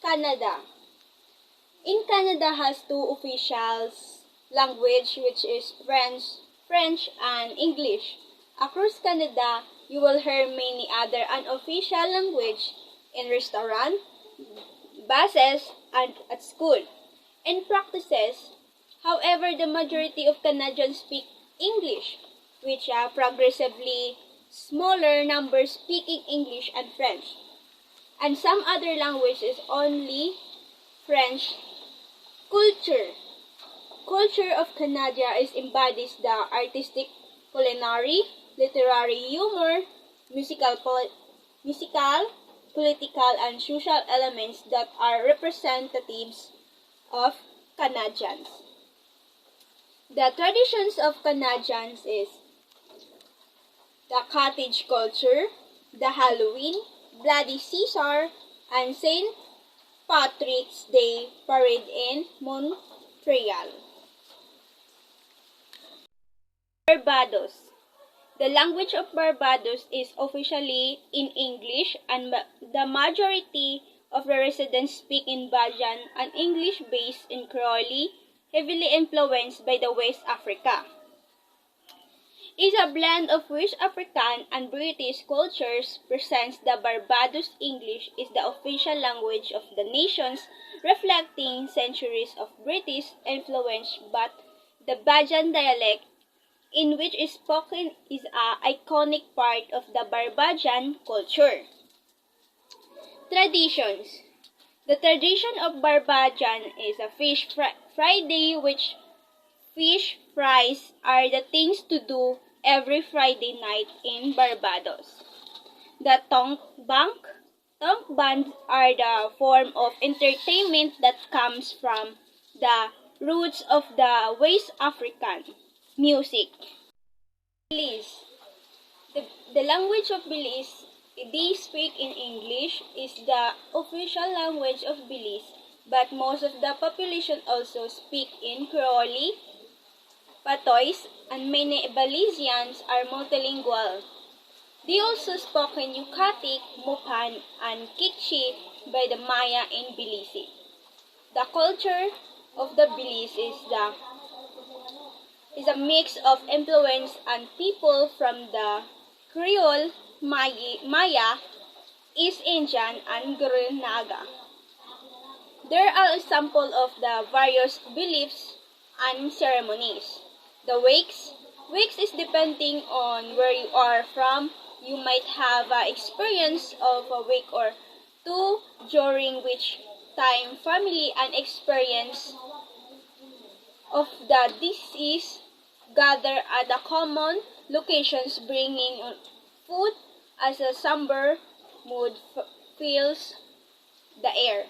Canada. In Canada has two official language which is French and English. Across Canada, you will hear many other unofficial language in restaurant, buses, and at school. In practices, however, the majority of Canadians speak English, which are progressively smaller numbers speaking English and French. And some other languages only French. Culture of Canada is embodies the artistic, culinary, literary humor, musical, political, and social elements that are representatives of Canadians. The traditions of Canadians is the cottage culture, the Halloween, Bloody Caesar, and St. Patrick's Day parade in Montreal. Barbados. The language of Barbados is officially in English, and the majority of the residents speak in Bajan, an English based in Creole, heavily influenced by the West Africa. Is a blend of West African and British cultures. Presents the Barbados English is the official language of the nations, reflecting centuries of British influence, but the Bajan dialect in which is spoken is an iconic part of the Barbadian culture. Traditions. The tradition of Barbadian is a fish Friday, which fish fries are the things to do every Friday night in Barbados. The tonk bands are the form of entertainment that comes from the roots of the West African music. Belize. The language of Belize, they speak in English, is the official language of Belize, but most of the population also speak in Creole, Patois, and many Belizeans are multilingual. They also spoke in Yucatic, Mopan, and Kikchi by the Maya in Belize. The culture of the Belize is a mix of influence and people from the Creole, Maya, East Indian, and Gurnaga. There are examples of the various beliefs and ceremonies. The wakes is depending on where you are from. You might have an experience of a week or two, during which time family and experience of the deceased gather at the common locations, bringing food as a somber mood fills the air.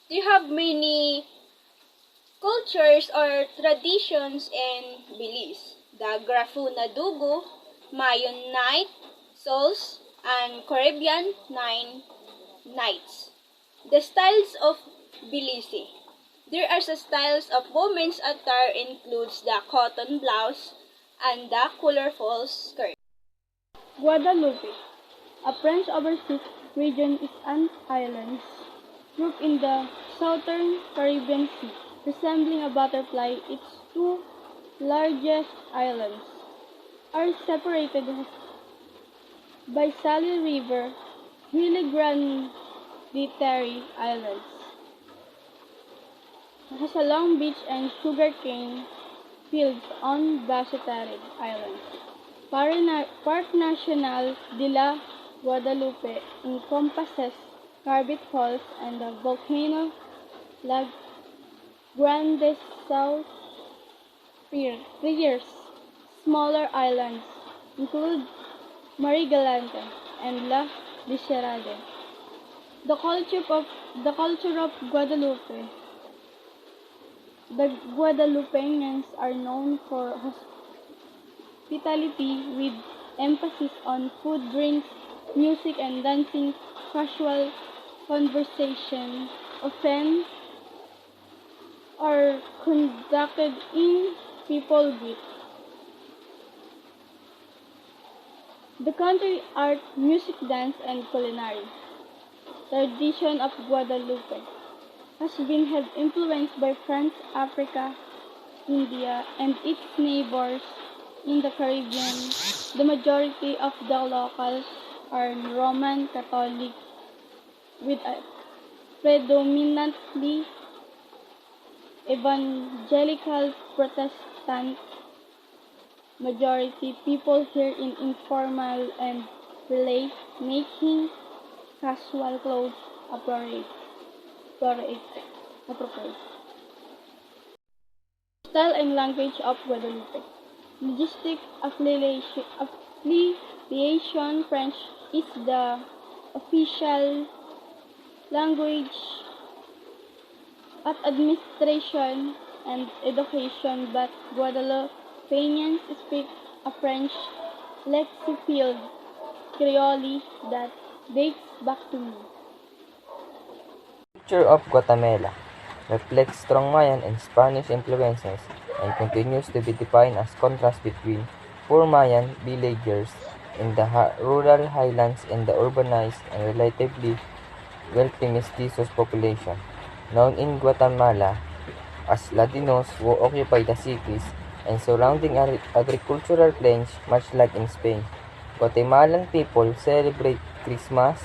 Do you have many cultures or traditions in Belize? The Grafuna Dugu, Mayon Night, Souls, and Caribbean Nine Nights. The styles of Belize. There are the styles of women's attire includes the cotton blouse and the colorful skirt. Guadeloupe, a French overseas region, is an island group in the southern Caribbean Sea. Resembling a butterfly, its two largest islands are separated by Sally River, Gili Grande Terre Islands. It has a long beach and sugarcane fields on Basseterre Island. Park National de la Guadalupe encompasses Carbet Falls and the volcano La Grande South Piers. Smaller islands include Marie-Galante and La Desirade. The culture of Guadeloupe. The Guadeloupeans are known for hospitality with emphasis on food, drinks, music, and dancing. Casual conversation often are conducted in people groups. The country art, music, dance, and culinary. tradition of Guadalupe has been heavily influenced by France, Africa, India, and its neighbors in the Caribbean. The majority of the locals are Roman Catholic with a predominantly evangelical Protestant majority. People here in informal and relate, making casual clothes appropriate. Style and language of Guadeloupe. Linguistic affiliation French is the official language at administration and education, but Guadeloupeans speak a French lexicon Creole that dates back to me. Culture of Guatemala reflects strong Mayan and Spanish influences and continues to be defined as contrast between poor Mayan villagers in the rural highlands and the urbanized and relatively wealthy mestizos population, known in Guatemala as Latinos, who occupy the cities and surrounding agricultural plains, much like in Spain. Guatemalan people celebrate Christmas,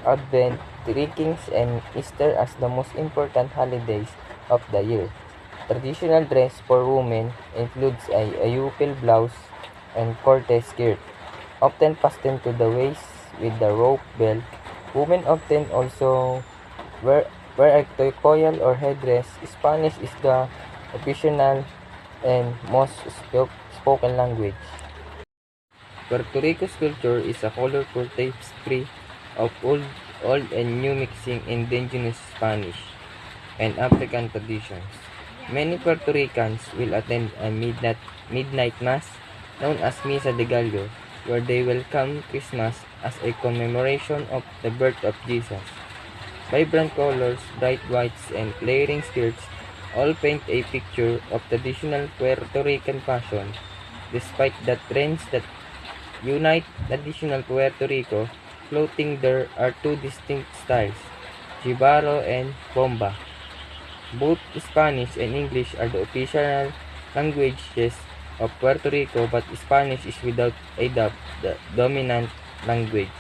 Advent, Three Kings, and Easter as the most important holidays of the year. Traditional dress for women includes a ayupil blouse and corte skirt, often fastened to the waist with the rope belt. Women often also wear a tocoyal or headdress. Spanish is the official and most spoken language. Puerto Rico's culture is a colorful tapestry of old and new mixing indigenous Spanish and African traditions. Many Puerto Ricans will attend a midnight mass known as Misa de Gallo, where they welcome Christmas as a commemoration of the birth of Jesus. Vibrant colors, bright whites, and flaring skirts all paint a picture of traditional Puerto Rican fashion. Despite the trends that unite traditional Puerto Rico clothing, there are two distinct styles, Jibaro and Bomba. Both Spanish and English are the official languages of Puerto Rico, but Spanish is without a doubt the dominant language.